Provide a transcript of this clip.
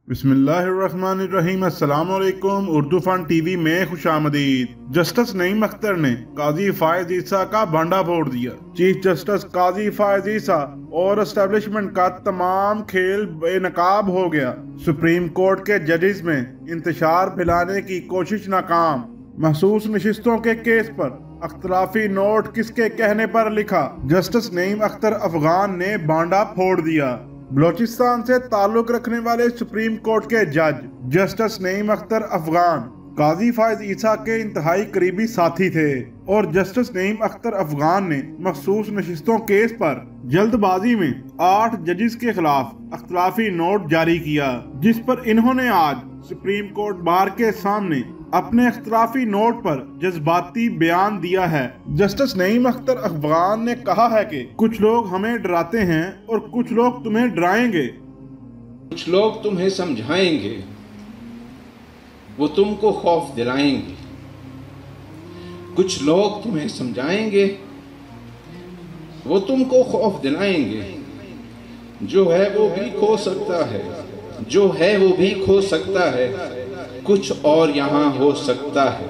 बिस्मिल्लाहिर्रहमानिर्रहीम। अस्सलाम वालेकुम। उर्दू फन टीवी में खुशामदीद। जस्टिस नईम अख्तर ने काजी फायज ईसा का भांडा फोड़ दिया। चीफ जस्टिस काजी फायज ईसा और एस्टेब्लिशमेंट का तमाम खेल बेनकाब हो गया। सुप्रीम कोर्ट के जजेस में इंतशार फैलाने की कोशिश नाकाम। महसूस नशिस्तों के केस पर अख्तलाफी नोट किसके कहने पर लिखा। जस्टिस नईम अख्तर अफगान ने भांडा फोड़ दिया। बलोचिस्तान से ताल्लुक रखने वाले सुप्रीम कोर्ट के जज जस्टिस नईम अख्तर अफगान काजी फायज ईसा के इंतहाई करीबी साथी थे और जस्टिस नईम अख्तर अफगान ने मखसूस नशिस्तों केस पर जल्दबाजी में 8 जजेस के खिलाफ अख्तलाफी नोट जारी किया, जिस पर इन्होंने आज सुप्रीम कोर्ट बार के सामने अपने अख्तलाफी नोट पर जज्बाती बयान दिया है। जस्टिस नईम अख्तर अफगान ने कहा है कि कुछ लोग हमें डराते हैं और कुछ लोग तुम्हें डराएंगे। कुछ लोग तुम्हें समझाएंगे, वो तुमको खौफ दिलाएंगे। कुछ लोग तुम्हें समझाएंगे, वो तुमको खौफ दिलाएंगे। जो है वो भी खो सकता है, जो है वो भी खो सकता है, कुछ और यहाँ हो सकता है।